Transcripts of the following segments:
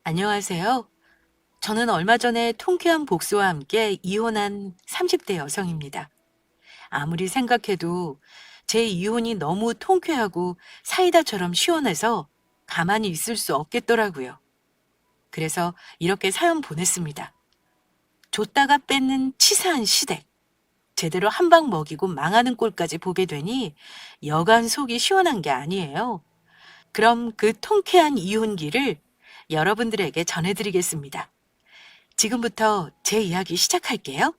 안녕하세요. 저는 얼마 전에 통쾌한 복수와 함께 이혼한 30대 여성입니다. 아무리 생각해도 제 이혼이 너무 통쾌하고 사이다처럼 시원해서 가만히 있을 수 없겠더라고요. 그래서 이렇게 사연 보냈습니다. 줬다가 뺏는 치사한 시댁. 제대로 한 방 먹이고 망하는 꼴까지 보게 되니 여간 속이 시원한 게 아니에요. 그럼 그 통쾌한 이혼기를 여러분들에게 전해드리겠습니다. 지금부터 제 이야기 시작할게요.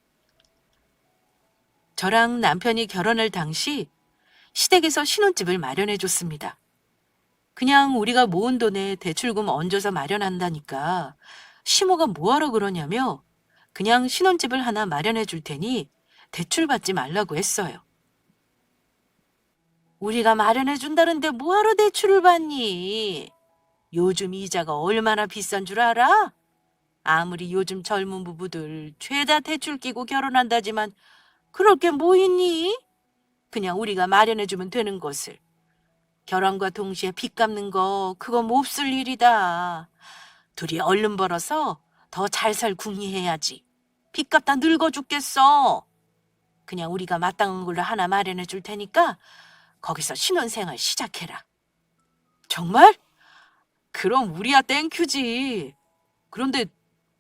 저랑 남편이 결혼할 당시 시댁에서 신혼집을 마련해 줬습니다. 그냥 우리가 모은 돈에 대출금 얹어서 마련한다니까 시모가 뭐하러 그러냐며 그냥 신혼집을 하나 마련해 줄 테니 대출 받지 말라고 했어요. 우리가 마련해 준다는데 뭐하러 대출을 받니? 요즘 이자가 얼마나 비싼 줄 알아? 아무리 요즘 젊은 부부들 죄다 대출 끼고 결혼한다지만 그럴 게 뭐 있니? 그냥 우리가 마련해주면 되는 것을. 결혼과 동시에 빚 갚는 거 그거 몹쓸 일이다. 둘이 얼른 벌어서 더 잘 살 궁리해야지. 빚 갚다 늙어 죽겠어. 그냥 우리가 마땅한 걸로 하나 마련해 줄 테니까 거기서 신혼생활 시작해라. 정말? 그럼 우리야 땡큐지. 그런데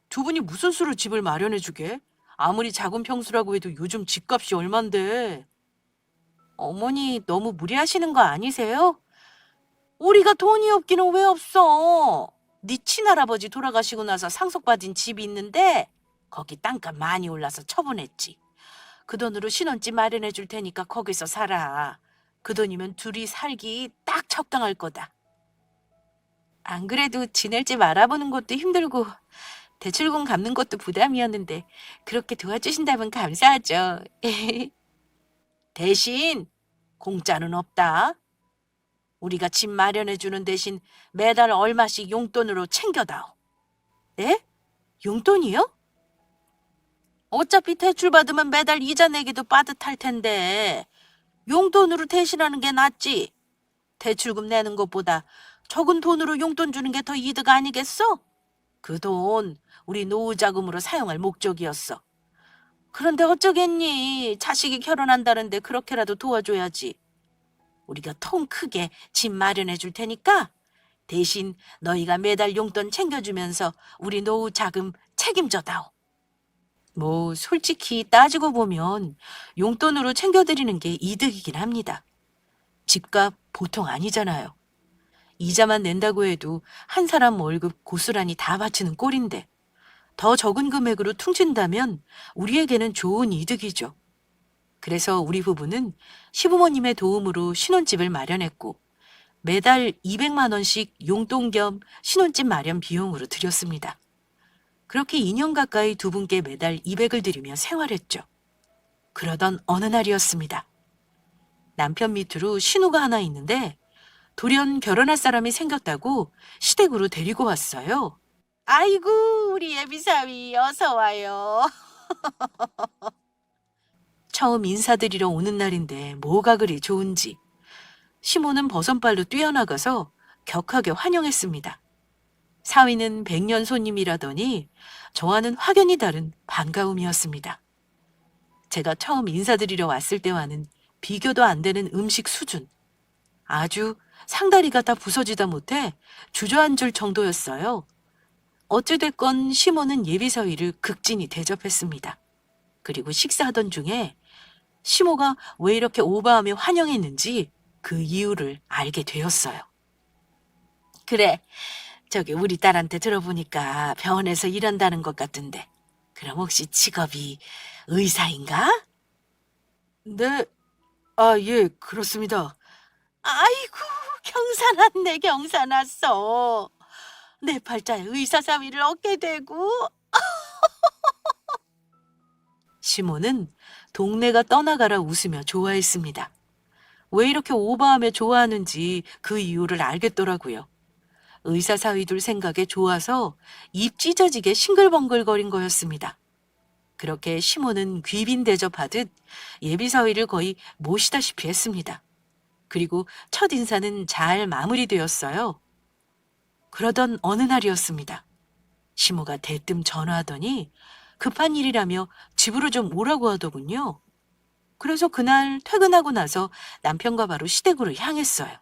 두 분이 무슨 수로 집을 마련해 주게? 아무리 작은 평수라고 해도 요즘 집값이 얼만데. 어머니 너무 무리하시는 거 아니세요? 우리가 돈이 없기는 왜 없어? 네 친할아버지 돌아가시고 나서 상속받은 집이 있는데 거기 땅값 많이 올라서 처분했지. 그 돈으로 신혼집 마련해 줄 테니까 거기서 살아. 그 돈이면 둘이 살기 딱 적당할 거다. 안 그래도 지낼 집 알아보는 것도 힘들고 대출금 갚는 것도 부담이었는데 그렇게 도와주신다면 감사하죠. 대신 공짜는 없다. 우리가 집 마련해 주는 대신 매달 얼마씩 용돈으로 챙겨다오. 네? 용돈이요? 어차피 대출 받으면 매달 이자 내기도 빠듯할 텐데 용돈으로 대신하는 게 낫지. 대출금 내는 것보다 적은 돈으로 용돈 주는 게 더 이득 아니겠어? 그 돈 우리 노후 자금으로 사용할 목적이었어. 그런데 어쩌겠니? 자식이 결혼한다는데 그렇게라도 도와줘야지. 우리가 통 크게 집 마련해 줄 테니까 대신 너희가 매달 용돈 챙겨주면서 우리 노후 자금 책임져다오. 뭐 솔직히 따지고 보면 용돈으로 챙겨드리는 게 이득이긴 합니다. 집값 보통 아니잖아요. 이자만 낸다고 해도 한 사람 월급 고스란히 다 바치는 꼴인데 더 적은 금액으로 퉁친다면 우리에게는 좋은 이득이죠. 그래서 우리 부부는 시부모님의 도움으로 신혼집을 마련했고 매달 200만 원씩 용돈 겸 신혼집 마련 비용으로 드렸습니다. 그렇게 2년 가까이 두 분께 매달 200을 드리며 생활했죠. 그러던 어느 날이었습니다. 남편 밑으로 신우가 하나 있는데 돌연 결혼할 사람이 생겼다고 시댁으로 데리고 왔어요. 아이고, 우리 예비사위 어서 와요. 처음 인사드리러 오는 날인데 뭐가 그리 좋은지 시모는 버선발로 뛰어나가서 격하게 환영했습니다. 사위는 백년 손님이라더니 저와는 확연히 다른 반가움이었습니다. 제가 처음 인사드리러 왔을 때와는 비교도 안 되는 음식 수준. 아주 상다리가 다 부서지다 못해 주저앉을 정도였어요. 어찌됐건 시모는 예비사위를 극진히 대접했습니다. 그리고 식사하던 중에 시모가 왜 이렇게 오버하며 환영했는지 그 이유를 알게 되었어요. 그래, 저기 우리 딸한테 들어보니까 병원에서 일한다는 것 같은데 그럼 혹시 직업이 의사인가? 네, 아, 예, 그렇습니다. 아이고, 경사났네, 경사났어. 내 팔자에 의사사위를 얻게 되고. 시모는 동네가 떠나가라 웃으며 좋아했습니다. 왜 이렇게 오버하며 좋아하는지 그 이유를 알겠더라고요. 의사사위들 생각에 좋아서 입 찢어지게 싱글벙글거린 거였습니다. 그렇게 시모는 귀빈 대접하듯 예비사위를 거의 모시다시피 했습니다. 그리고 첫 인사는 잘 마무리되었어요. 그러던 어느 날이었습니다. 시모가 대뜸 전화하더니 급한 일이라며 집으로 좀 오라고 하더군요. 그래서 그날 퇴근하고 나서 남편과 바로 시댁으로 향했어요.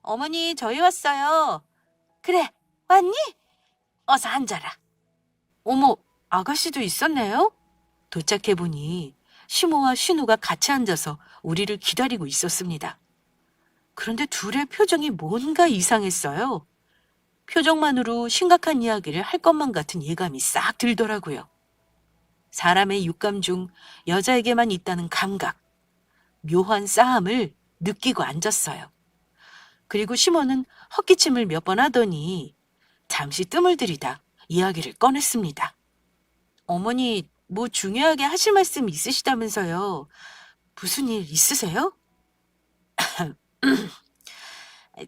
어머니, 저희 왔어요. 그래, 왔니? 어서 앉아라. 어머, 아가씨도 있었네요? 도착해보니 시모와 신우가 같이 앉아서 우리를 기다리고 있었습니다. 그런데 둘의 표정이 뭔가 이상했어요. 표정만으로 심각한 이야기를 할 것만 같은 예감이 싹 들더라고요. 사람의 육감 중 여자에게만 있다는 감각, 묘한 싸함을 느끼고 앉았어요. 그리고 시모는 헛기침을 몇 번 하더니 잠시 뜸을 들이다 이야기를 꺼냈습니다. 어머니, 뭐 중요하게 하실 말씀 있으시다면서요. 무슨 일 있으세요?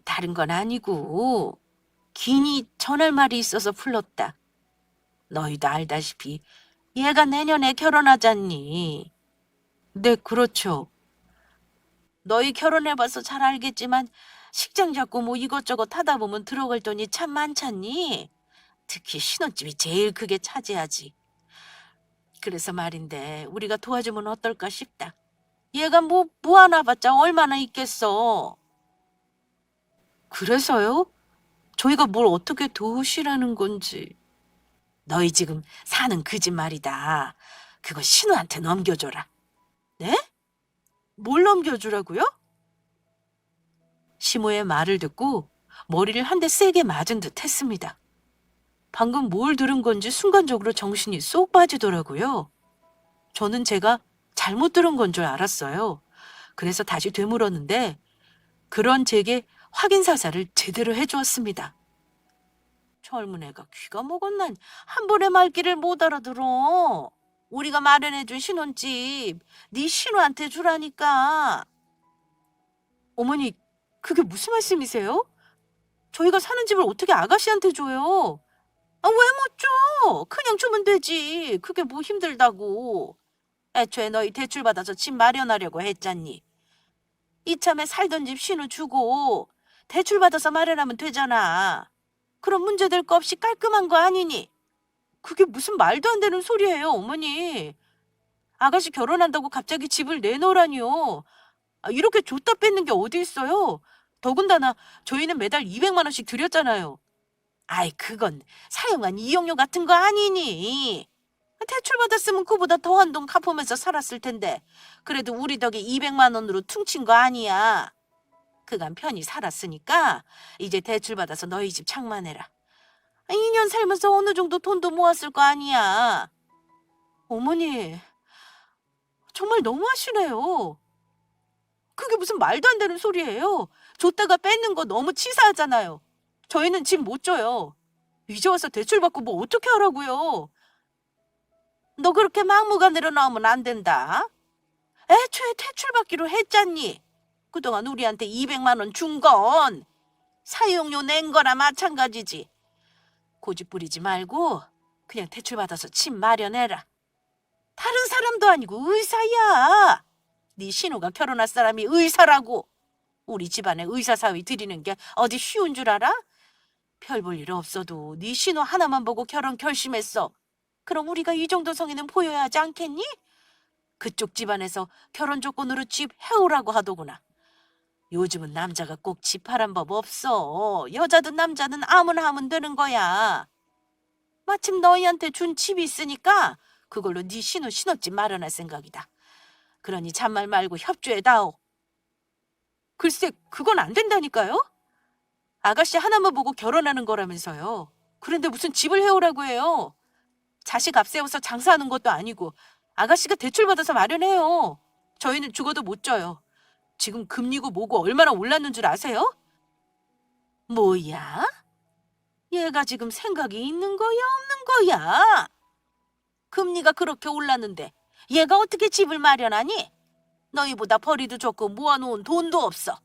다른 건 아니고 긴이 전할 말이 있어서 불렀다. 너희도 알다시피 얘가 내년에 결혼하잖니. 네, 그렇죠. 너희 결혼해봐서 잘 알겠지만 식장 잡고 뭐 이것저것 하다 보면 들어갈 돈이 참 많잖니. 특히 신혼집이 제일 크게 차지하지. 그래서 말인데 우리가 도와주면 어떨까 싶다. 얘가 뭐 모아놔봤자 얼마나 있겠어. 그래서요? 저희가 뭘 어떻게 도우시라는 건지. 너희 지금 사는 그 집 말이다. 그거 신우한테 넘겨줘라. 네? 뭘 넘겨주라고요? 시모의 말을 듣고 머리를 한 대 세게 맞은 듯 했습니다. 방금 뭘 들은 건지 순간적으로 정신이 쏙 빠지더라고요. 저는 제가 잘못 들은 건 줄 알았어요. 그래서 다시 되물었는데 그런 제게 확인 사살을 제대로 해주었습니다. 젊은 애가 귀가 먹었난 한 번에 말귀를 못 알아들어. 우리가 마련해준 신혼집 네 신우한테 주라니까. 어머니, 그게 무슨 말씀이세요? 저희가 사는 집을 어떻게 아가씨한테 줘요? 아, 왜 못 줘? 그냥 주면 되지. 그게 뭐 힘들다고. 애초에 너희 대출받아서 집 마련하려고 했잖니. 이참에 살던 집 신우 주고 대출받아서 마련하면 되잖아. 그럼 문제될 거 없이 깔끔한 거 아니니? 그게 무슨 말도 안 되는 소리예요, 어머니. 아가씨 결혼한다고 갑자기 집을 내놓으라니요. 아, 이렇게 줬다 뺏는 게 어디 있어요? 더군다나 저희는 매달 200만 원씩 드렸잖아요. 아이, 그건 사용한 이용료 같은 거 아니니? 대출받았으면 그보다 더한 돈 갚으면서 살았을 텐데 그래도 우리 덕에 200만 원으로 퉁친 거 아니야. 그간 편히 살았으니까 이제 대출받아서 너희 집 장만해라. 2년 살면서 어느 정도 돈도 모았을 거 아니야. 어머니, 정말 너무하시네요. 그게 무슨 말도 안 되는 소리예요. 줬다가 뺏는 거 너무 치사하잖아요. 저희는 집 못 줘요. 이제 와서 대출받고 뭐 어떻게 하라고요. 너 그렇게 막무가내로 나오면 안 된다. 애초에 대출받기로 했잖니. 그동안 우리한테 200만 원 준 건 사용료 낸 거나 마찬가지지. 고집 부리지 말고 그냥 대출받아서 집 마련해라. 다른 사람도 아니고 의사야. 네 신우가 결혼할 사람이 의사라고. 우리 집안에 의사 사위 드리는 게 어디 쉬운 줄 알아? 별 볼 일 없어도 네 신우 하나만 보고 결혼 결심했어. 그럼 우리가 이 정도 성의는 보여야 하지 않겠니? 그쪽 집안에서 결혼 조건으로 집 해오라고 하더구나. 요즘은 남자가 꼭 집하란 법 없어. 여자든 남자든 아무나 하면 되는 거야. 마침 너희한테 준 집이 있으니까 그걸로 네 신우 신혼집 마련할 생각이다. 그러니 잔말 말고 협조해다오. 글쎄, 그건 안 된다니까요. 아가씨 하나만 보고 결혼하는 거라면서요. 그런데 무슨 집을 해오라고 해요. 자식 앞세워서 장사하는 것도 아니고 아가씨가 대출받아서 마련해요. 저희는 죽어도 못 져요. 지금 금리고 뭐고 얼마나 올랐는 줄 아세요? 뭐야? 얘가 지금 생각이 있는 거야, 없는 거야? 금리가 그렇게 올랐는데 얘가 어떻게 집을 마련하니? 너희보다 벌이도 적고 모아놓은 돈도 없어.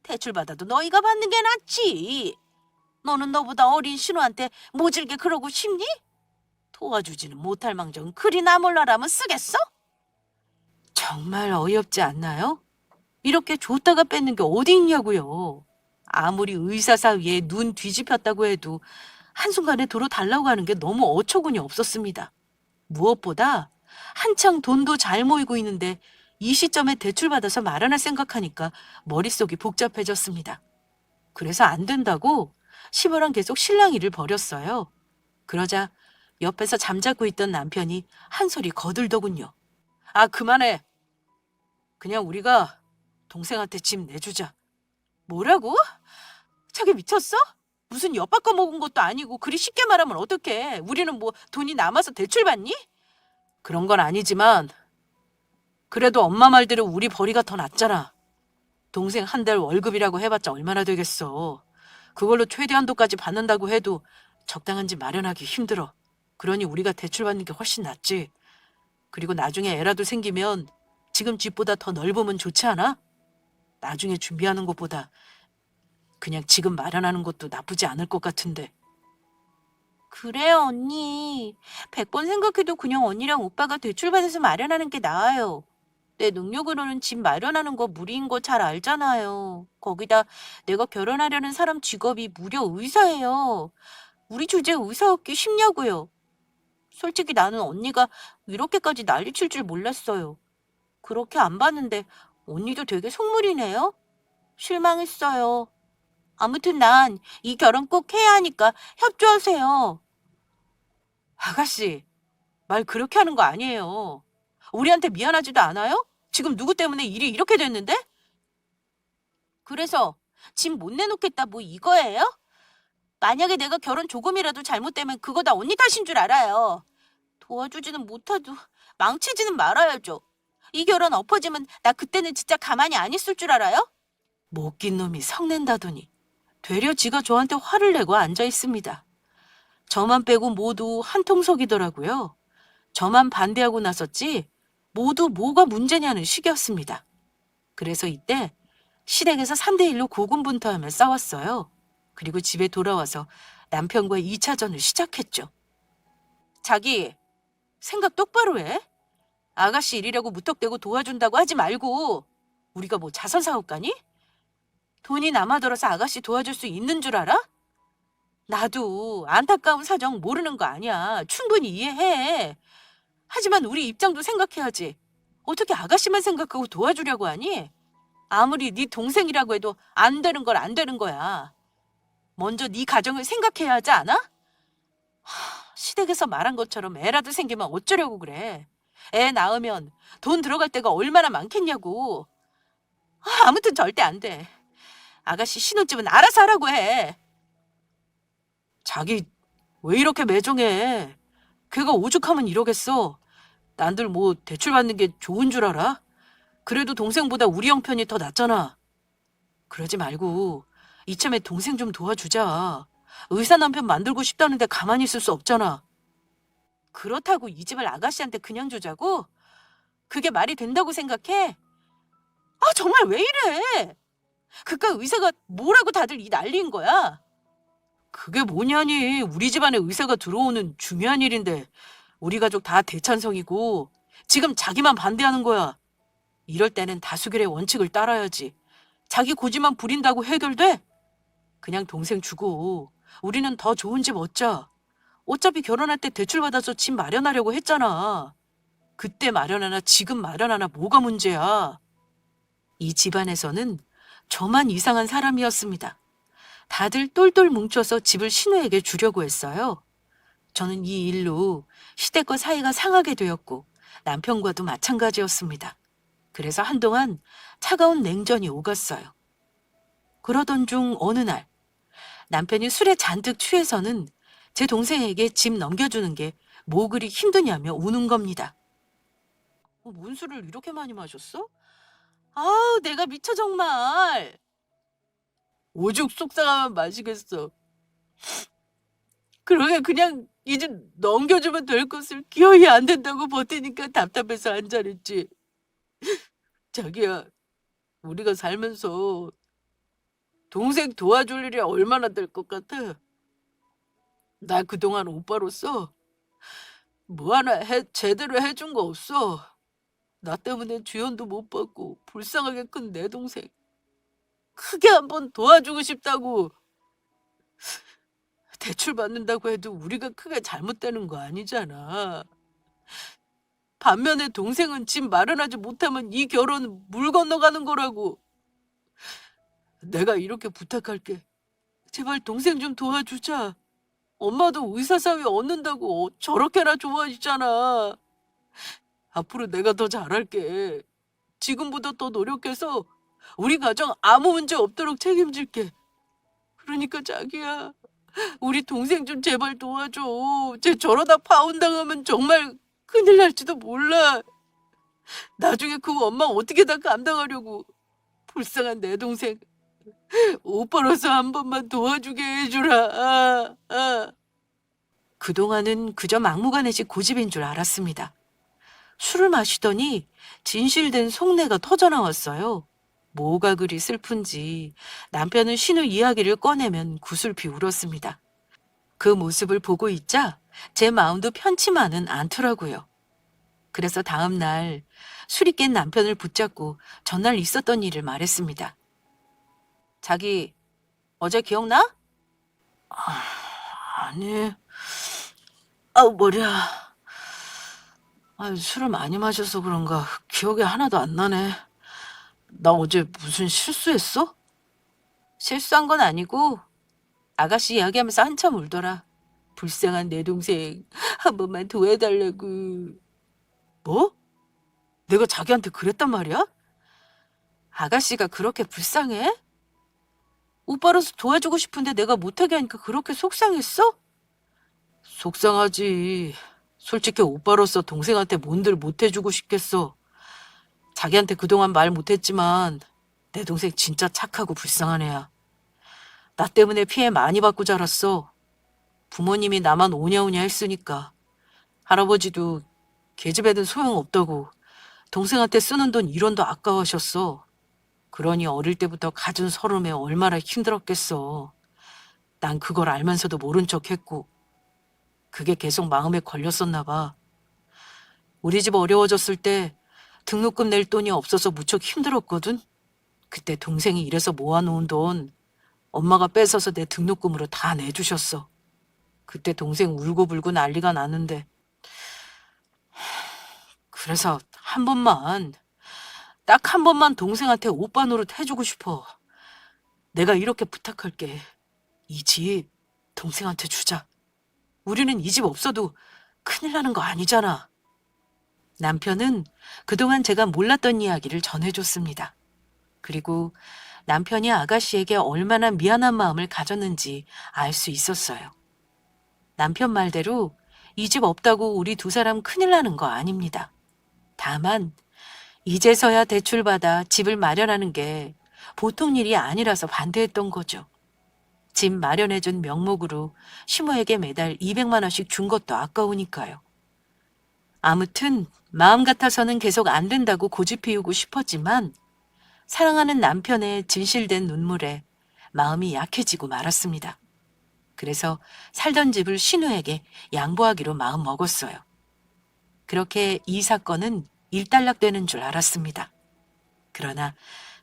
대출받아도 너희가 받는 게 낫지. 너는 너보다 어린 신우한테 모질게 그러고 싶니? 도와주지는 못할 망정 그리 나몰라라면 쓰겠어? 정말 어이없지 않나요? 이렇게 줬다가 뺏는 게 어디 있냐고요. 아무리 의사 사위에 눈 뒤집혔다고 해도 한순간에 도로 달라고 하는 게 너무 어처구니 없었습니다. 무엇보다 한창 돈도 잘 모이고 있는데 이 시점에 대출받아서 마련할 생각하니까 머릿속이 복잡해졌습니다. 그래서 안 된다고 시모랑 계속 실랑이를 벌였어요. 그러자 옆에서 잠자고 있던 남편이 한 소리 거들더군요. 아, 그만해. 그냥 우리가 동생한테 집 내주자. 뭐라고? 자기 미쳤어? 무슨 엿바꿔 먹은 것도 아니고 그리 쉽게 말하면 어떡해. 우리는 뭐 돈이 남아서 대출받니? 그런 건 아니지만 그래도 엄마 말대로 우리 벌이가 더 낫잖아. 동생 한 달 월급이라고 해봤자 얼마나 되겠어. 그걸로 최대 한도까지 받는다고 해도 적당한 집 마련하기 힘들어. 그러니 우리가 대출받는 게 훨씬 낫지. 그리고 나중에 애라도 생기면 지금 집보다 더 넓으면 좋지 않아? 나중에 준비하는 것보다 그냥 지금 마련하는 것도 나쁘지 않을 것 같은데. 그래요, 언니. 100번 생각해도 그냥 언니랑 오빠가 대출받아서 마련하는 게 나아요. 내 능력으로는 집 마련하는 거 무리인 거 잘 알잖아요. 거기다 내가 결혼하려는 사람 직업이 무려 의사예요. 우리 주제에 의사 얻기 쉽냐고요. 솔직히 나는 언니가 이렇게까지 난리칠 줄 몰랐어요. 그렇게 안 봤는데 언니도 되게 속물이네요. 실망했어요. 아무튼 난 이 결혼 꼭 해야 하니까 협조하세요. 아가씨, 말 그렇게 하는 거 아니에요. 우리한테 미안하지도 않아요? 지금 누구 때문에 일이 이렇게 됐는데? 그래서 집 못 내놓겠다 뭐 이거예요? 만약에 내가 결혼 조금이라도 잘못되면 그거 다 언니 탓인 줄 알아요. 도와주지는 못해도 망치지는 말아야죠. 이 결혼 엎어지면 나 그때는 진짜 가만히 안 있을 줄 알아요? 못 낀 놈이 성낸다더니 되려 지가 저한테 화를 내고 앉아 있습니다. 저만 빼고 모두 한통속이더라고요. 저만 반대하고 나섰지 모두 뭐가 문제냐는 식이었습니다. 그래서 이때 시댁에서 3대1로 고군분투하며 싸웠어요. 그리고 집에 돌아와서 남편과 2차전을 시작했죠. 자기, 생각 똑바로 해. 아가씨 일이라고 무턱대고 도와준다고 하지 말고 우리가 뭐 자선사업가니? 돈이 남아들어서 아가씨 도와줄 수 있는 줄 알아? 나도 안타까운 사정 모르는 거 아니야. 충분히 이해해. 하지만 우리 입장도 생각해야지. 어떻게 아가씨만 생각하고 도와주려고 하니? 아무리 네 동생이라고 해도 안 되는 걸 안 되는 거야. 먼저 네 가정을 생각해야 하지 않아? 시댁에서 말한 것처럼 애라도 생기면 어쩌려고 그래. 애 낳으면 돈 들어갈 데가 얼마나 많겠냐고. 아무튼 절대 안 돼. 아가씨 신혼집은 알아서 하라고 해. 자기 왜 이렇게 매정해? 걔가 오죽하면 이러겠어. 난들 뭐 대출 받는 게 좋은 줄 알아? 그래도 동생보다 우리 형편이 더 낫잖아. 그러지 말고 이참에 동생 좀 도와주자. 의사 남편 만들고 싶다는데 가만히 있을 수 없잖아. 그렇다고 이 집을 아가씨한테 그냥 주자고? 그게 말이 된다고 생각해? 아, 정말 왜 이래? 그깟 의사가 뭐라고 다들 이 난리인 거야? 그게 뭐냐니. 우리 집안에 의사가 들어오는 중요한 일인데 우리 가족 다 대찬성이고 지금 자기만 반대하는 거야. 이럴 때는 다수결의 원칙을 따라야지. 자기 고집만 부린다고 해결돼? 그냥 동생 주고 우리는 더 좋은 집 얻자. 어차피 결혼할 때 대출받아서 집 마련하려고 했잖아. 그때 마련하나 지금 마련하나 뭐가 문제야. 이 집안에서는 저만 이상한 사람이었습니다. 다들 똘똘 뭉쳐서 집을 신우에게 주려고 했어요. 저는 이 일로 시댁과 사이가 상하게 되었고 남편과도 마찬가지였습니다. 그래서 한동안 차가운 냉전이 오갔어요. 그러던 중 어느 날 남편이 술에 잔뜩 취해서는 제 동생에게 집 넘겨주는 게 뭐 그리 힘드냐며 우는 겁니다. 뭔 술을 이렇게 많이 마셨어? 아우, 내가 미쳐 정말. 오죽 속상하면 마시겠어. 그러게 그냥 이제 넘겨주면 될 것을 기어이 안 된다고 버티니까 답답해서 안 잘했지. 자기야, 우리가 살면서 동생 도와줄 일이 얼마나 될 것 같아? 나 그동안 오빠로서 뭐 하나 제대로 해준 거 없어. 나 때문에 주연도 못 받고 불쌍하게 큰 내 동생 크게 한번 도와주고 싶다고. 대출 받는다고 해도 우리가 크게 잘못되는 거 아니잖아. 반면에 동생은 집 마련하지 못하면 이 결혼은 물 건너가는 거라고. 내가 이렇게 부탁할게. 제발 동생 좀 도와주자. 엄마도 의사 사위 얻는다고 저렇게나 좋아하시잖아. 앞으로 내가 더 잘할게. 지금보다 더 노력해서 우리 가정 아무 문제 없도록 책임질게. 그러니까 자기야, 우리 동생 좀 제발 도와줘. 쟤 저러다 파혼당하면 정말 큰일 날지도 몰라. 나중에 그 엄마 어떻게 다 감당하려고. 불쌍한 내 동생. 오빠로서 한 번만 도와주게 해주라. 그동안은 그저 막무가내식 고집인 줄 알았습니다. 술을 마시더니 진실된 속내가 터져나왔어요. 뭐가 그리 슬픈지 남편은 신우 이야기를 꺼내면 구슬피 울었습니다. 그 모습을 보고 있자 제 마음도 편치만은 않더라고요. 그래서 다음 날 술이 깬 남편을 붙잡고 전날 있었던 일을 말했습니다. 자기 어제 기억나? 아니, 머리야. 술을 많이 마셔서 그런가 기억이 하나도 안 나네. 나 어제 무슨 실수했어? 실수한 건 아니고 아가씨 이야기하면서 한참 울더라. 불쌍한 내 동생 한 번만 도와달라고. 뭐? 내가 자기한테 그랬단 말이야? 아가씨가 그렇게 불쌍해? 오빠로서 도와주고 싶은데 내가 못하게 하니까 그렇게 속상했어? 속상하지. 솔직히 오빠로서 동생한테 뭔들 못해주고 싶겠어. 자기한테 그동안 말 못했지만 내 동생 진짜 착하고 불쌍한 애야. 나 때문에 피해 많이 받고 자랐어. 부모님이 나만 오냐오냐 했으니까. 할아버지도 계집애든 소용없다고 동생한테 쓰는 돈 1원도 아까워하셨어. 그러니 어릴 때부터 갖은 서름에 얼마나 힘들었겠어. 난 그걸 알면서도 모른 척했고 그게 계속 마음에 걸렸었나 봐. 우리 집 어려워졌을 때 등록금 낼 돈이 없어서 무척 힘들었거든. 그때 동생이 일해서 모아놓은 돈 엄마가 뺏어서 내 등록금으로 다 내주셨어. 그때 동생 울고불고 난리가 나는데 그래서 한 번만, 딱 한 번만 동생한테 오빠 노릇 해주고 싶어. 내가 이렇게 부탁할게. 이 집 동생한테 주자. 우리는 이 집 없어도 큰일 나는 거 아니잖아. 남편은 그동안 제가 몰랐던 이야기를 전해줬습니다. 그리고 남편이 아가씨에게 얼마나 미안한 마음을 가졌는지 알 수 있었어요. 남편 말대로 이 집 없다고 우리 두 사람 큰일 나는 거 아닙니다. 다만 이제서야 대출받아 집을 마련하는 게 보통 일이 아니라서 반대했던 거죠. 집 마련해준 명목으로 시모에게 매달 200만 원씩 준 것도 아까우니까요. 아무튼 마음 같아서는 계속 안 된다고 고집 피우고 싶었지만 사랑하는 남편의 진실된 눈물에 마음이 약해지고 말았습니다. 그래서 살던 집을 신우에게 양보하기로 마음 먹었어요. 그렇게 이 사건은 일단락되는 줄 알았습니다. 그러나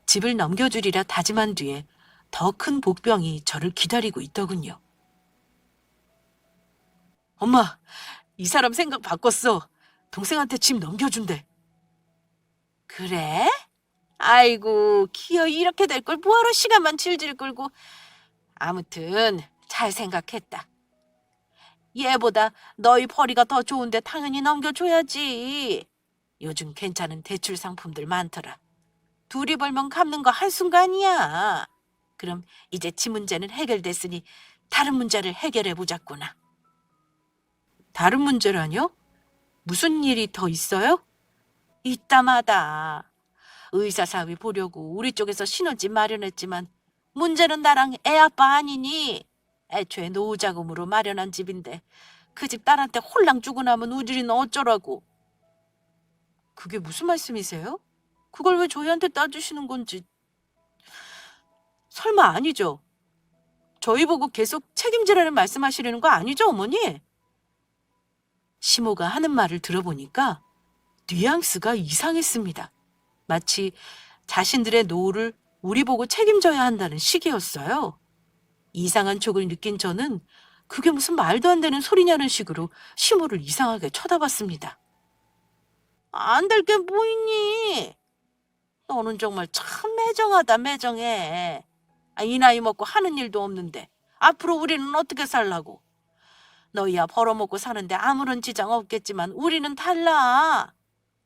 집을 넘겨주리라 다짐한 뒤에 더 큰 복병이 저를 기다리고 있더군요. 엄마, 이 사람 생각 바꿨어. 동생한테 집 넘겨준대. 그래? 아이고, 기어 이렇게 될 걸 뭐하러 시간만 질질 끌고. 아무튼 잘 생각했다. 얘보다 너희 벌이가 더 좋은데 당연히 넘겨줘야지. 요즘 괜찮은 대출 상품들 많더라. 둘이 벌면 갚는 거 한순간이야. 그럼 이제 집 문제는 해결됐으니 다른 문제를 해결해 보자꾸나. 다른 문제라뇨? 무슨 일이 더 있어요? 이따마다. 의사 사위 보려고 우리 쪽에서 신혼집 마련했지만 문제는 나랑 애 아빠 아니니? 애초에 노후자금으로 마련한 집인데 그 집 딸한테 홀랑 주고 나면 우리는 어쩌라고. 그게 무슨 말씀이세요? 그걸 왜 저희한테 따주시는 건지. 설마 아니죠? 저희 보고 계속 책임지라는 말씀하시려는 거 아니죠, 어머니? 시모가 하는 말을 들어보니까 뉘앙스가 이상했습니다. 마치 자신들의 노후를 우리 보고 책임져야 한다는 식이었어요. 이상한 촉을 느낀 저는 그게 무슨 말도 안 되는 소리냐는 식으로 시모를 이상하게 쳐다봤습니다. 안 될 게 뭐 있니? 너는 정말 참 매정하다, 매정해. 이 나이 먹고 하는 일도 없는데 앞으로 우리는 어떻게 살라고? 너희야 벌어먹고 사는데 아무런 지장 없겠지만 우리는 달라.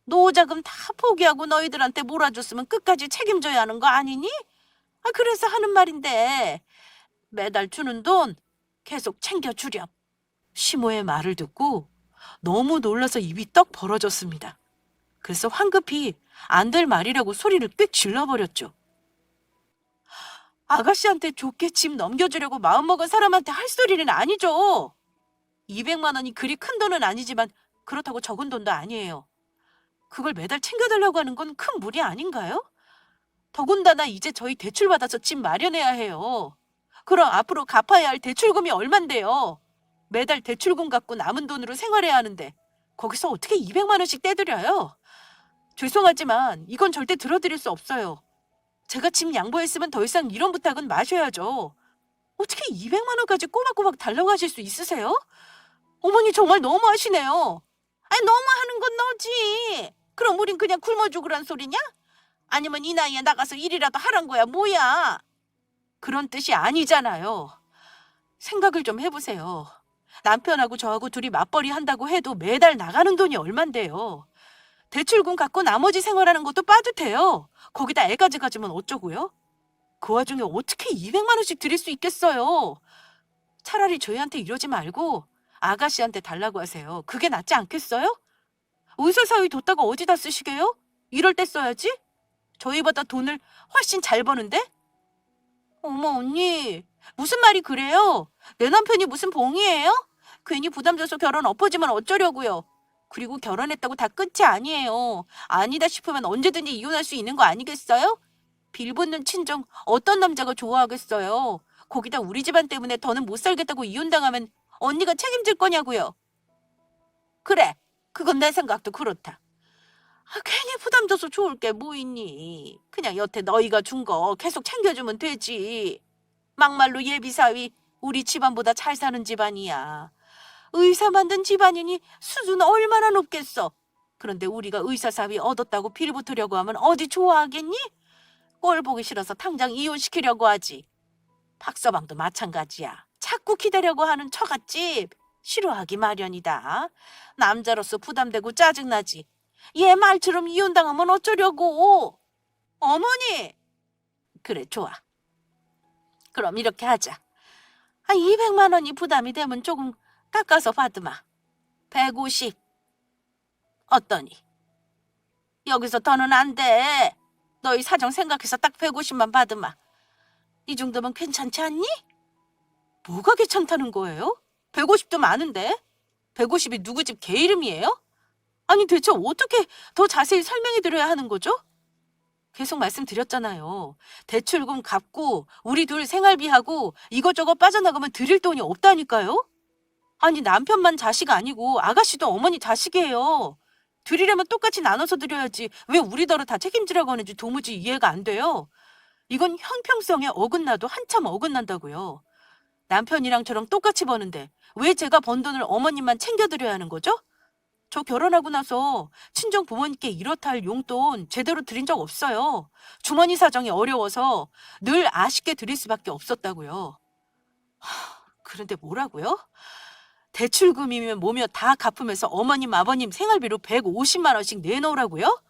노자금 다 포기하고 너희들한테 몰아줬으면 끝까지 책임져야 하는 거 아니니? 그래서 하는 말인데 매달 주는 돈 계속 챙겨주렴. 시모의 말을 듣고 너무 놀라서 입이 떡 벌어졌습니다. 그래서 황급히 안 될 말이라고 소리를 꽥 질러버렸죠. 아가씨한테 좋게 집 넘겨주려고 마음먹은 사람한테 할 소리는 아니죠. 200만 원이 그리 큰 돈은 아니지만 그렇다고 적은 돈도 아니에요. 그걸 매달 챙겨달라고 하는 건 큰 무리 아닌가요? 더군다나 이제 저희 대출받아서 집 마련해야 해요. 그럼 앞으로 갚아야 할 대출금이 얼만데요? 매달 대출금 갚고 남은 돈으로 생활해야 하는데 거기서 어떻게 200만 원씩 떼드려요? 죄송하지만 이건 절대 들어드릴 수 없어요. 제가 집 양보했으면 더 이상 이런 부탁은 마셔야죠. 어떻게 200만 원까지 꼬박꼬박 달라고 하실 수 있으세요? 어머니 정말 너무하시네요. 너무하는 건 너지. 그럼 우린 그냥 굶어 죽으란 소리냐? 아니면 이 나이에 나가서 일이라도 하란 거야, 뭐야? 그런 뜻이 아니잖아요. 생각을 좀 해보세요. 남편하고 저하고 둘이 맞벌이 한다고 해도 매달 나가는 돈이 얼만데요. 대출금 갚고 나머지 생활하는 것도 빠듯해요. 거기다 애까지 가지면 어쩌고요? 그 와중에 어떻게 200만 원씩 드릴 수 있겠어요? 차라리 저희한테 이러지 말고 아가씨한테 달라고 하세요. 그게 낫지 않겠어요? 의사 사위 뒀다가 어디다 쓰시게요? 이럴 때 써야지. 저희보다 돈을 훨씬 잘 버는데? 어머 언니, 무슨 말이 그래요? 내 남편이 무슨 봉이에요? 괜히 부담 줘서 결혼 엎어지면 어쩌려고요? 그리고 결혼했다고 다 끝이 아니에요. 아니다 싶으면 언제든지 이혼할 수 있는 거 아니겠어요? 빌붙는 친정 어떤 남자가 좋아하겠어요? 거기다 우리 집안 때문에 더는 못 살겠다고 이혼당하면 언니가 책임질 거냐고요? 그래, 그건 내 생각도 그렇다. 괜히 부담 줘서 좋을 게 뭐 있니? 그냥 여태 너희가 준 거 계속 챙겨주면 되지. 막말로 예비사위 우리 집안보다 잘 사는 집안이야. 의사 만든 집안이니 수준 얼마나 높겠어. 그런데 우리가 의사사위 얻었다고 빌붙으려고 하면 어디 좋아하겠니? 꼴 보기 싫어서 당장 이혼시키려고 하지. 박서방도 마찬가지야. 자꾸 기다려고 하는 처갓집 싫어하기 마련이다. 남자로서 부담되고 짜증나지. 얘 말처럼 이혼당하면 어쩌려고. 어머니! 그래, 좋아. 그럼 이렇게 하자. 200만 원이 부담이 되면 조금 깎아서 받으마. 150. 어떠니? 여기서 더는 안 돼. 너희 사정 생각해서 딱 150만 받으마. 이 정도면 괜찮지 않니? 뭐가 괜찮다는 거예요? 150도 많은데? 150이 누구 집 개 이름이에요? 아니 대체 어떻게 더 자세히 설명해 드려야 하는 거죠? 계속 말씀드렸잖아요. 대출금 갚고 우리 둘 생활비하고 이것저것 빠져나가면 드릴 돈이 없다니까요? 아니 남편만 자식 아니고 아가씨도 어머니 자식이에요. 드리려면 똑같이 나눠서 드려야지 왜 우리더러 다 책임지라고 하는지 도무지 이해가 안 돼요. 이건 형평성에 어긋나도 한참 어긋난다고요. 남편이랑처럼 똑같이 버는데 왜 제가 번 돈을 어머님만 챙겨드려야 하는 거죠? 저 결혼하고 나서 친정 부모님께 이렇다 할 용돈 제대로 드린 적 없어요. 주머니 사정이 어려워서 늘 아쉽게 드릴 수밖에 없었다고요. 그런데 뭐라고요? 대출금이면 뭐며 다 갚으면서 어머님 아버님 생활비로 150만 원씩 내놓으라고요?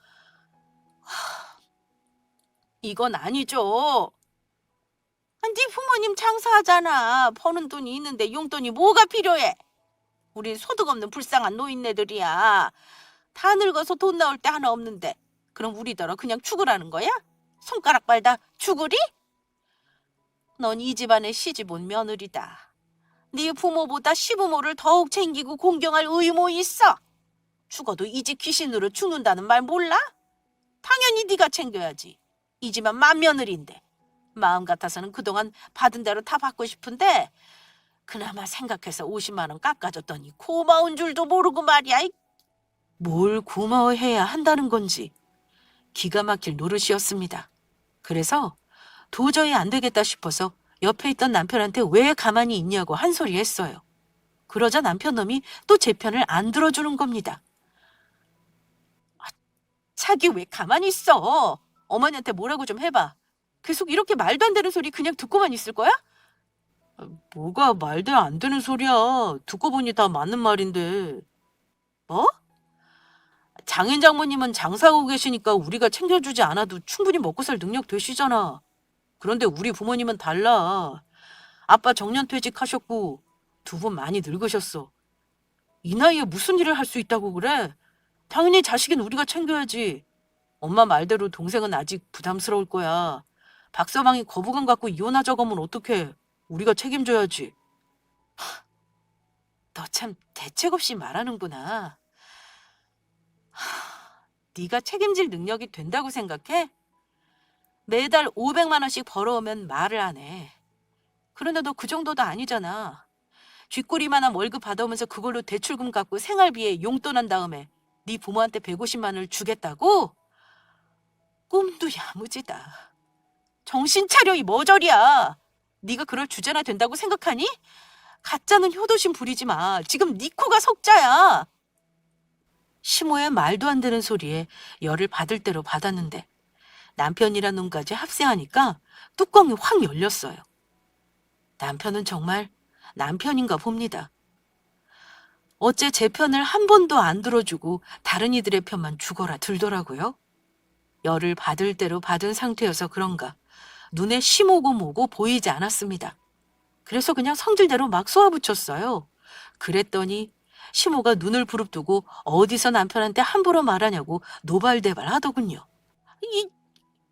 이건 아니죠. 네 부모님 장사하잖아. 버는 돈이 있는데 용돈이 뭐가 필요해? 우린 소득 없는 불쌍한 노인네들이야. 다 늙어서 돈 나올 때 하나 없는데 그럼 우리더러 그냥 죽으라는 거야? 손가락 빨다 죽으리? 넌 이 집안의 시집 온 며느리다. 네 부모보다 시부모를 더욱 챙기고 공경할 의무 있어. 죽어도 이 집 귀신으로 죽는다는 말 몰라? 당연히 네가 챙겨야지. 이 집안 맏며느리인데. 마음 같아서는 그동안 받은 대로 다 받고 싶은데 그나마 생각해서 50만 원 깎아줬더니 고마운 줄도 모르고 말이야. 뭘 고마워해야 한다는 건지 기가 막힐 노릇이었습니다. 그래서 도저히 안 되겠다 싶어서 옆에 있던 남편한테 왜 가만히 있냐고 한 소리 했어요. 그러자 남편 놈이 또 제 편을 안 들어주는 겁니다. 자기 왜 가만히 있어? 어머니한테 뭐라고 좀 해봐. 계속 이렇게 말도 안 되는 소리 그냥 듣고만 있을 거야? 뭐가 말도 안 되는 소리야. 듣고 보니 다 맞는 말인데. 뭐? 장인 장모님은 장사하고 계시니까 우리가 챙겨주지 않아도 충분히 먹고 살 능력 되시잖아. 그런데 우리 부모님은 달라. 아빠 정년퇴직하셨고 두 분 많이 늙으셨어. 이 나이에 무슨 일을 할 수 있다고 그래? 당연히 자식은 우리가 챙겨야지. 엄마 말대로 동생은 아직 부담스러울 거야. 박서방이 거부감 갖고 이혼하자고 하면 어떡해. 우리가 책임져야지. 너 참 대책 없이 말하는구나. 네가 책임질 능력이 된다고 생각해? 매달 500만 원씩 벌어오면 말을 안 해. 그런데 너 그 정도도 아니잖아. 쥐꼬리만한 월급 받아오면서 그걸로 대출금 갚고 생활비에 용돈 한 다음에 네 부모한테 150만 원을 주겠다고? 꿈도 야무지다. 정신 차려 이 머저리야. 네가 그럴 주제나 된다고 생각하니? 가짜는 효도심 부리지 마. 지금 네 코가 석자야. 시모의 말도 안 되는 소리에 열을 받을 대로 받았는데 남편이란 놈까지 합세하니까 뚜껑이 확 열렸어요. 남편은 정말 남편인가 봅니다. 어째 제 편을 한 번도 안 들어주고 다른 이들의 편만 죽어라 들더라고요. 열을 받을 대로 받은 상태여서 그런가 눈에 시모고 뭐고 보이지 않았습니다. 그래서 그냥 성질대로 막 쏘아붙였어요. 그랬더니 시모가 눈을 부릅뜨고 어디서 남편한테 함부로 말하냐고 노발대발 하더군요. 이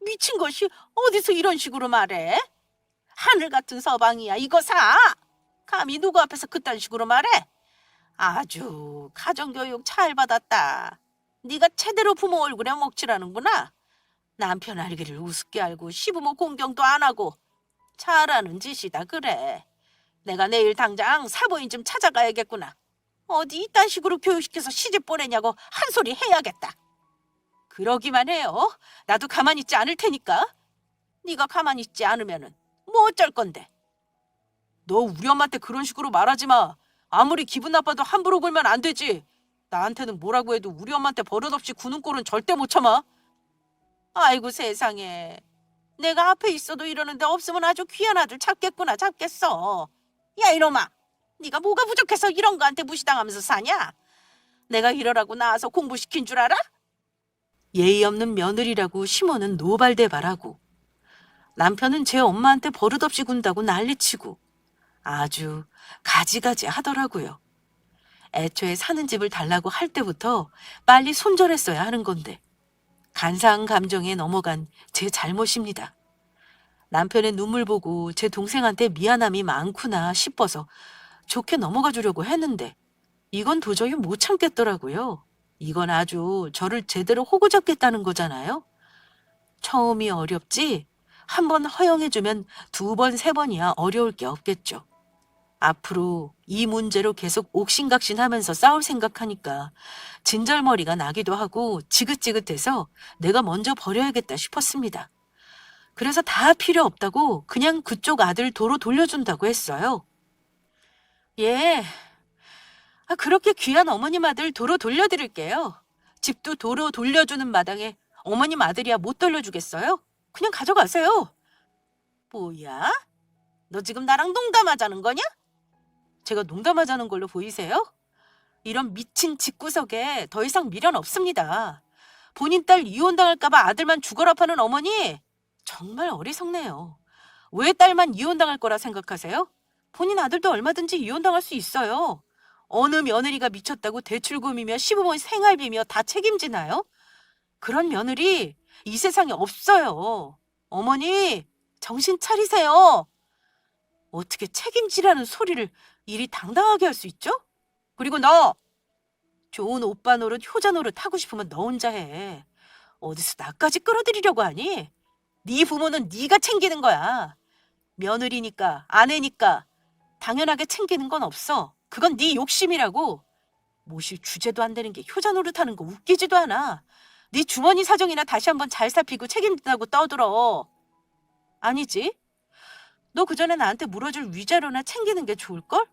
미친 것이 어디서 이런 식으로 말해? 하늘 같은 서방이야. 이거 사. 감히 누구 앞에서 그딴 식으로 말해? 아주 가정교육 잘 받았다. 네가 제대로 부모 얼굴에 먹칠하는구나. 남편 알기를 우습게 알고 시부모 공경도 안 하고 잘하는 짓이다 그래. 내가 내일 당장 사부인 좀 찾아가야겠구나. 어디 이딴 식으로 교육시켜서 시집 보내냐고 한 소리 해야겠다. 그러기만 해요. 나도 가만히 있지 않을 테니까. 네가 가만히 있지 않으면은 뭐 어쩔 건데. 너 우리 엄마한테 그런 식으로 말하지 마. 아무리 기분 나빠도 함부로 굴면 안 되지. 나한테는 뭐라고 해도 우리 엄마한테 버릇없이 구는 꼴은 절대 못 참아. 아이고 세상에. 내가 앞에 있어도 이러는데 없으면 아주 귀한 아들 잡겠구나 잡겠어. 야 이놈아. 네가 뭐가 부족해서 이런 거한테 무시당하면서 사냐? 내가 이러라고 나와서 공부시킨 줄 알아? 예의 없는 며느리라고 시모는 노발대발하고 남편은 제 엄마한테 버릇없이 군다고 난리치고 아주 가지가지 하더라고요. 애초에 사는 집을 달라고 할 때부터 빨리 손절했어야 하는 건데 간사한 감정에 넘어간 제 잘못입니다. 남편의 눈물 보고 제 동생한테 미안함이 많구나 싶어서 좋게 넘어가 주려고 했는데 이건 도저히 못 참겠더라고요. 이건 아주 저를 제대로 호구 잡겠다는 거잖아요. 처음이 어렵지 한 번 허용해주면 두 번, 세 번이야 어려울 게 없겠죠. 앞으로 이 문제로 계속 옥신각신하면서 싸울 생각하니까 진절머리가 나기도 하고 지긋지긋해서 내가 먼저 버려야겠다 싶었습니다. 그래서 다 필요 없다고 그냥 그쪽 아들 도로 돌려준다고 했어요. 예, 그렇게 귀한 어머님 아들 도로 돌려드릴게요. 집도 도로 돌려주는 마당에 어머님 아들이야 못 돌려주겠어요? 그냥 가져가세요. 뭐야? 너 지금 나랑 농담하자는 거냐? 제가 농담하자는 걸로 보이세요? 이런 미친 집구석에 더 이상 미련 없습니다. 본인 딸 이혼당할까봐 아들만 죽어라 파는 어머니 정말 어리석네요. 왜 딸만 이혼당할 거라 생각하세요? 본인 아들도 얼마든지 이혼당할 수 있어요. 어느 며느리가 미쳤다고 대출금이며 시부모 생활비며 다 책임지나요? 그런 며느리 이 세상에 없어요. 어머니 정신 차리세요. 어떻게 책임지라는 소리를 이리 당당하게 할 수 있죠? 그리고 너 좋은 오빠 노릇 효자 노릇 하고 싶으면 너 혼자 해. 어디서 나까지 끌어들이려고 하니? 네 부모는 네가 챙기는 거야. 며느리니까 아내니까 당연하게 챙기는 건 없어. 그건 네 욕심이라고. 모실 주제도 안 되는 게 효자 노릇하는 거 웃기지도 않아. 네 주머니 사정이나 다시 한번 잘 살피고 책임진다고 떠들어. 아니지? 너 그전에 나한테 물어줄 위자료나 챙기는 게 좋을걸?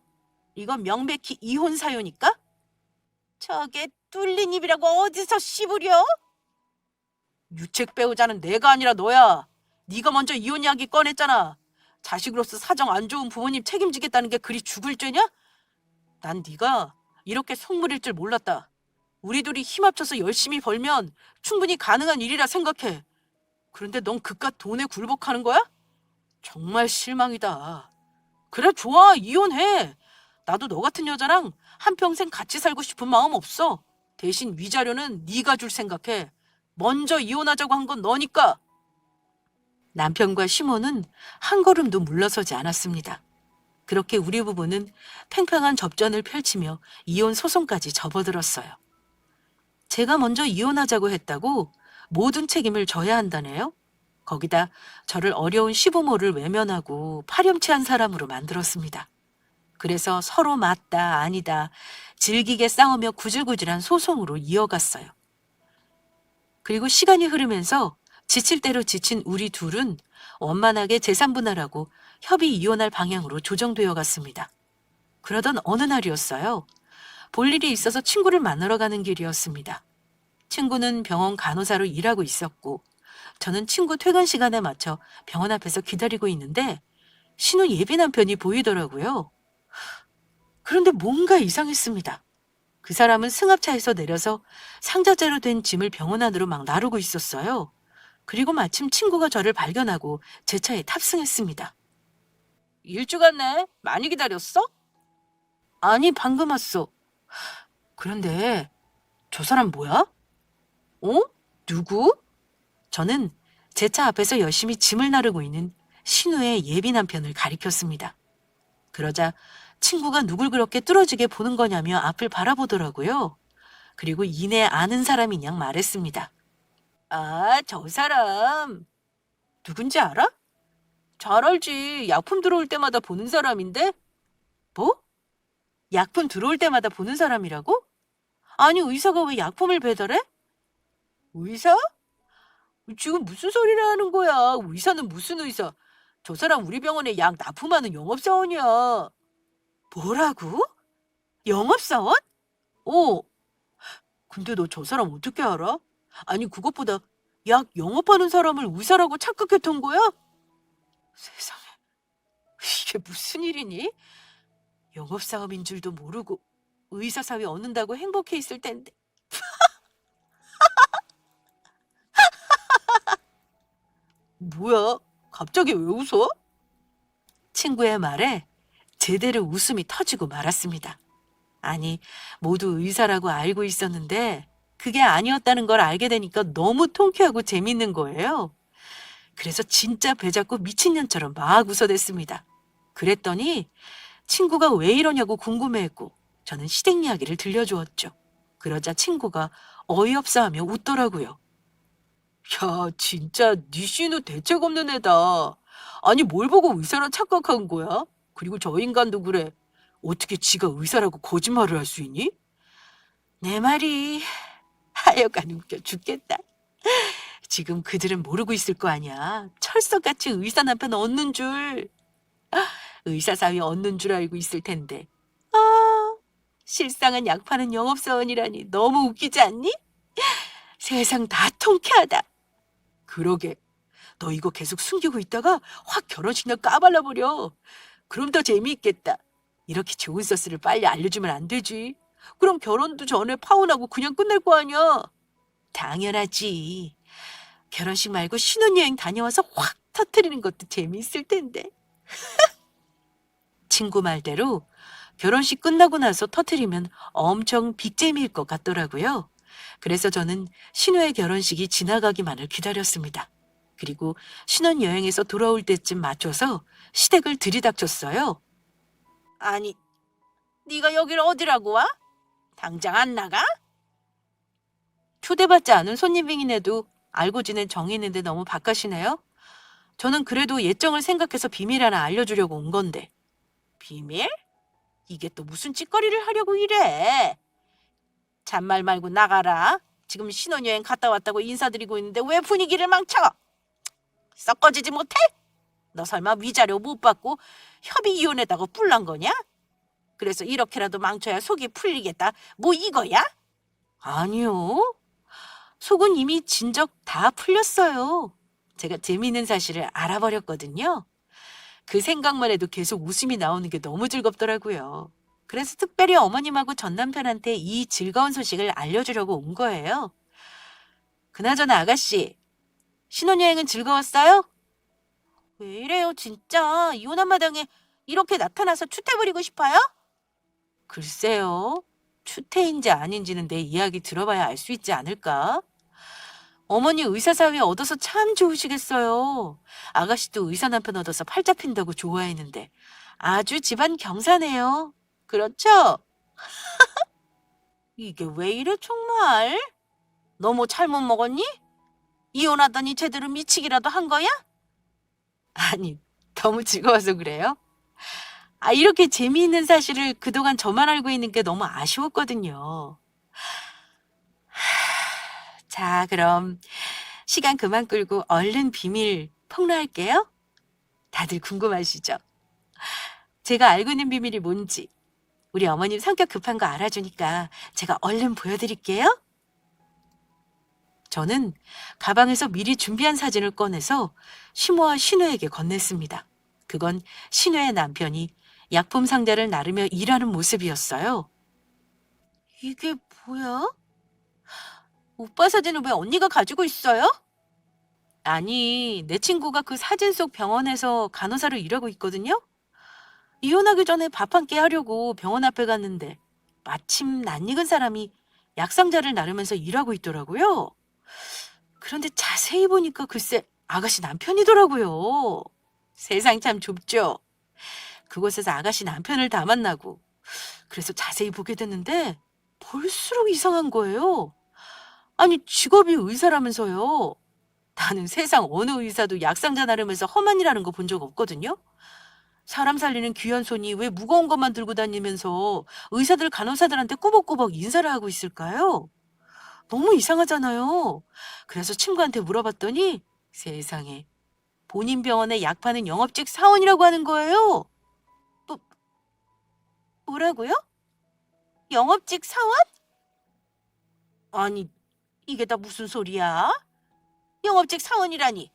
이건 명백히 이혼 사유니까? 저게 뚫린 입이라고 어디서 씹으려? 유책 배우자는 내가 아니라 너야. 네가 먼저 이혼 이야기 꺼냈잖아. 자식으로서 사정 안 좋은 부모님 책임지겠다는 게 그리 죽을 죄냐? 난 네가 이렇게 속물일 줄 몰랐다. 우리 둘이 힘 합쳐서 열심히 벌면 충분히 가능한 일이라 생각해. 그런데 넌 그깟 돈에 굴복하는 거야? 정말 실망이다. 그래, 좋아. 이혼해. 나도 너 같은 여자랑 한평생 같이 살고 싶은 마음 없어. 대신 위자료는 네가 줄 생각해. 먼저 이혼하자고 한 건 너니까. 남편과 시모는 한 걸음도 물러서지 않았습니다. 그렇게 우리 부부는 팽팽한 접전을 펼치며 이혼 소송까지 접어들었어요. 제가 먼저 이혼하자고 했다고 모든 책임을 져야 한다네요. 거기다 저를 어려운 시부모를 외면하고 파렴치한 사람으로 만들었습니다. 그래서 서로 맞다 아니다 질기게 싸우며 구질구질한 소송으로 이어갔어요. 그리고 시간이 흐르면서 지칠 대로 지친 우리 둘은 원만하게 재산 분할하고 협의 이혼할 방향으로 조정되어 갔습니다. 그러던 어느 날이었어요. 볼 일이 있어서 친구를 만나러 가는 길이었습니다. 친구는 병원 간호사로 일하고 있었고 저는 친구 퇴근 시간에 맞춰 병원 앞에서 기다리고 있는데 신우 예비 남편이 보이더라고요. 그런데 뭔가 이상했습니다. 그 사람은 승합차에서 내려서 상자째로 된 짐을 병원 안으로 막 나르고 있었어요. 그리고 마침 친구가 저를 발견하고 제 차에 탑승했습니다. 일찍 왔네. 많이 기다렸어? 아니, 방금 왔어. 그런데 저 사람 뭐야? 어? 누구? 저는 제 차 앞에서 열심히 짐을 나르고 있는 신우의 예비 남편을 가리켰습니다. 그러자 친구가 누굴 그렇게 뚫어지게 보는 거냐며 앞을 바라보더라고요. 그리고 이내 아는 사람인 양 말했습니다. 아, 저 사람. 누군지 알아? 잘 알지. 약품 들어올 때마다 보는 사람인데? 뭐? 약품 들어올 때마다 보는 사람이라고? 아니, 의사가 왜 약품을 배달해? 의사? 지금 무슨 소리를 하는 거야? 의사는 무슨 의사? 저 사람 우리 병원에 약 납품하는 영업사원이야. 뭐라고? 영업사원? 어. 근데 너 저 사람 어떻게 알아? 아니, 그것보다 약 영업하는 사람을 의사라고 착각했던 거야? 세상에, 이게 무슨 일이니? 영업사업인 줄도 모르고 의사 사위 얻는다고 행복해 있을 텐데. 뭐야? 갑자기 왜 웃어? 친구의 말에 제대로 웃음이 터지고 말았습니다. 아니, 모두 의사라고 알고 있었는데 그게 아니었다는 걸 알게 되니까 너무 통쾌하고 재밌는 거예요. 그래서 진짜 배 잡고 미친년처럼 막 웃어댔습니다. 그랬더니 친구가 왜 이러냐고 궁금해했고 저는 시댁 이야기를 들려주었죠. 그러자 친구가 어이없어 하며 웃더라고요. 야, 진짜 네 씨는 대책 없는 애다. 아니, 뭘 보고 의사라 착각한 거야? 그리고 저 인간도 그래. 어떻게 지가 의사라고 거짓말을 할 수 있니? 내 말이 하여간 웃겨 죽겠다. 지금 그들은 모르고 있을 거 아니야. 철석같이 의사 남편 얻는 줄. 의사 사위 얻는 줄 알고 있을 텐데. 아, 실상은 약 파는 영업사원이라니 너무 웃기지 않니? 세상 다 통쾌하다. 그러게. 너 이거 계속 숨기고 있다가 확 결혼식 날 까발려버려. 그럼 더 재미있겠다. 이렇게 좋은 소스를 빨리 알려주면 안 되지. 그럼 결혼도 전에 파혼하고 그냥 끝낼 거 아니야. 당연하지. 결혼식 말고 신혼여행 다녀와서 확 터뜨리는 것도 재미있을 텐데. 친구 말대로 결혼식 끝나고 나서 터뜨리면 엄청 빅재미일 것 같더라고요. 그래서 저는 신우의 결혼식이 지나가기만을 기다렸습니다. 그리고 신혼여행에서 돌아올 때쯤 맞춰서 시댁을 들이닥쳤어요. 아니, 네가 여길 어디라고 와? 당장 안 나가? 초대받지 않은 손님이긴해도 알고 지낸 정인인데 너무 바깥이네요. 저는 그래도 예정을 생각해서 비밀 하나 알려주려고 온 건데. 비밀? 이게 또 무슨 찌꺼리를 하려고 이래? 잔말 말고 나가라. 지금 신혼여행 갔다 왔다고 인사드리고 있는데 왜 분위기를 망쳐? 썩어지지 못해? 너 설마 위자료 못 받고 협의이혼했다고 뿔난 거냐? 그래서 이렇게라도 망쳐야 속이 풀리겠다. 뭐 이거야? 아니요. 속은 이미 진적 다 풀렸어요. 제가 재미있는 사실을 알아버렸거든요. 그 생각만 해도 계속 웃음이 나오는 게 너무 즐겁더라고요. 그래서 특별히 어머님하고 전 남편한테 이 즐거운 소식을 알려주려고 온 거예요. 그나저나 아가씨, 신혼여행은 즐거웠어요? 왜 이래요, 진짜. 이혼한 마당에 이렇게 나타나서 추태 부리고 싶어요? 글쎄요. 추태인지 아닌지는 내 이야기 들어봐야 알 수 있지 않을까? 어머니 의사사위 얻어서 참 좋으시겠어요. 아가씨도 의사 남편 얻어서 팔 잡힌다고 좋아했는데 아주 집안 경사네요. 그렇죠? 이게 왜 이래 정말? 너 뭐 잘못 먹었니? 이혼하더니 제대로 미치기라도 한 거야? 아니, 너무 즐거워서 그래요? 이렇게 재미있는 사실을 그동안 저만 알고 있는 게 너무 아쉬웠거든요. 자, 그럼 시간 그만 끌고 얼른 비밀 폭로할게요. 다들 궁금하시죠? 제가 알고 있는 비밀이 뭔지 우리 어머님 성격 급한 거 알아주니까 제가 얼른 보여드릴게요. 저는 가방에서 미리 준비한 사진을 꺼내서 시모와 신우에게 건넸습니다. 그건 신우의 남편이 약품 상자를 나르며 일하는 모습이었어요. 이게 뭐야? 오빠 사진을 왜 언니가 가지고 있어요? 아니, 내 친구가 그 사진 속 병원에서 간호사로 일하고 있거든요? 이혼하기 전에 밥 한 끼 하려고 병원 앞에 갔는데 마침 낯익은 사람이 약상자를 나르면서 일하고 있더라고요. 그런데 자세히 보니까 글쎄 아가씨 남편이더라고요. 세상 참 좁죠? 그곳에서 아가씨 남편을 다 만나고 그래서 자세히 보게 됐는데 볼수록 이상한 거예요. 아니 직업이 의사라면서요. 나는 세상 어느 의사도 약상자 나르면서 험한 일하는 거 본 적 없거든요. 사람 살리는 귀한 손이 왜 무거운 것만 들고 다니면서 의사들 간호사들한테 꾸벅꾸벅 인사를 하고 있을까요? 너무 이상하잖아요. 그래서 친구한테 물어봤더니 세상에 본인 병원에 약 파는 영업직 사원이라고 하는 거예요. 뭐, 뭐라고요? 영업직 사원? 아니, 이게 다 무슨 소리야? 영업직 사원이라니.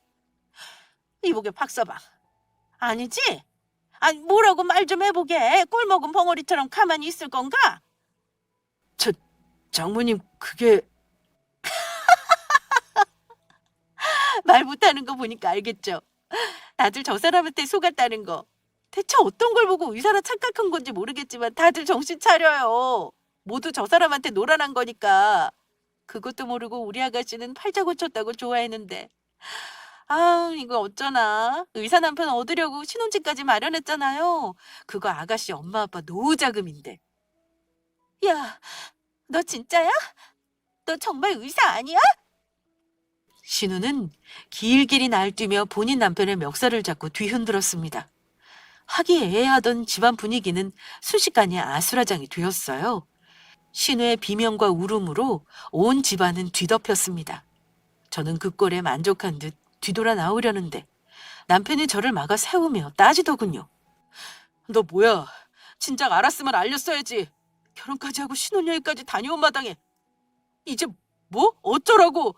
이보게 박서방. 아니지? 아니, 뭐라고 말 좀 해보게. 꿀 먹은 벙어리처럼 가만히 있을 건가? 저, 장모님, 그게... 말 못하는 거 보니까 알겠죠? 다들 저 사람한테 속았다는 거. 대체 어떤 걸 보고 의사라 착각한 건지 모르겠지만 다들 정신 차려요. 모두 저 사람한테 노란한 거니까. 그것도 모르고 우리 아가씨는 팔자 고쳤다고 좋아했는데. 이거 어쩌나. 의사 남편 얻으려고 신혼집까지 마련했잖아요. 그거 아가씨 엄마 아빠 노후 자금인데. 야, 너 진짜야? 너 정말 의사 아니야? 신우는 길길이 날뛰며 본인 남편의 멱살을 잡고 뒤흔들었습니다. 화기애애하던 집안 분위기는 순식간에 아수라장이 되었어요. 신우의 비명과 울음으로 온 집안은 뒤덮였습니다. 저는 그 꼴에 만족한 듯 뒤돌아 나오려는데 남편이 저를 막아 세우며 따지더군요. 너 뭐야? 진작 알았으면 알렸어야지. 결혼까지 하고 신혼여행까지 다녀온 마당에 이제 뭐? 어쩌라고?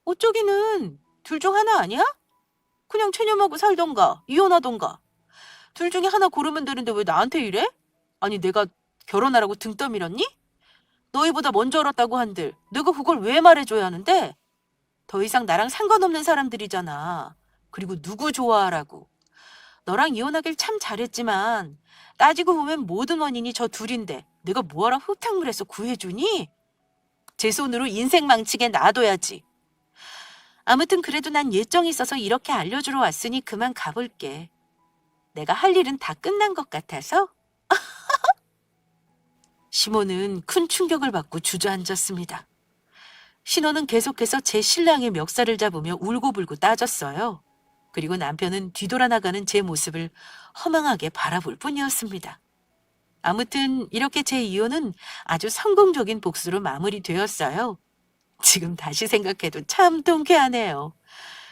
어쩌기는 둘 중 하나 아니야? 그냥 체념하고 살던가 이혼하던가. 둘 중에 하나 고르면 되는데 왜 나한테 이래? 아니 내가 결혼하라고 등 떠밀었니? 너희보다 먼저 알았다고 한들 내가 그걸 왜 말해줘야 하는데? 더 이상 나랑 상관없는 사람들이잖아. 그리고 누구 좋아하라고. 너랑 이혼하길 참 잘했지만 따지고 보면 모든 원인이 저 둘인데 내가 뭐하러 흙탕물에서 구해주니? 제 손으로 인생 망치게 놔둬야지. 아무튼 그래도 난 예정이 있어서 이렇게 알려주러 왔으니 그만 가볼게. 내가 할 일은 다 끝난 것 같아서. 시모는 큰 충격을 받고 주저앉았습니다. 신호는 계속해서 제 신랑의 멱살을 잡으며 울고불고 따졌어요. 그리고 남편은 뒤돌아 나가는 제 모습을 허망하게 바라볼 뿐이었습니다. 아무튼 이렇게 제 이혼은 아주 성공적인 복수로 마무리되었어요. 지금 다시 생각해도 참 통쾌하네요.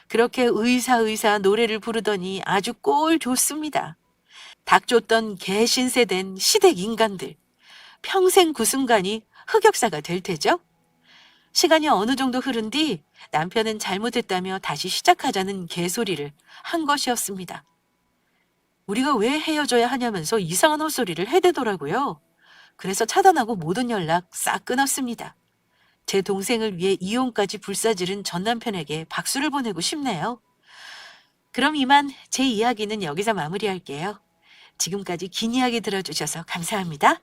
그렇게 의사 노래를 부르더니 아주 꼴 좋습니다. 닭 쫓던 개신세된 시댁 인간들. 평생 그 순간이 흑역사가 될 테죠? 시간이 어느 정도 흐른 뒤 남편은 잘못했다며 다시 시작하자는 개소리를 한 것이었습니다. 우리가 왜 헤어져야 하냐면서 이상한 헛소리를 해대더라고요. 그래서 차단하고 모든 연락 싹 끊었습니다. 제 동생을 위해 이혼까지 불사지른 전 남편에게 박수를 보내고 싶네요. 그럼 이만 제 이야기는 여기서 마무리할게요. 지금까지 긴 이야기 들어주셔서 감사합니다.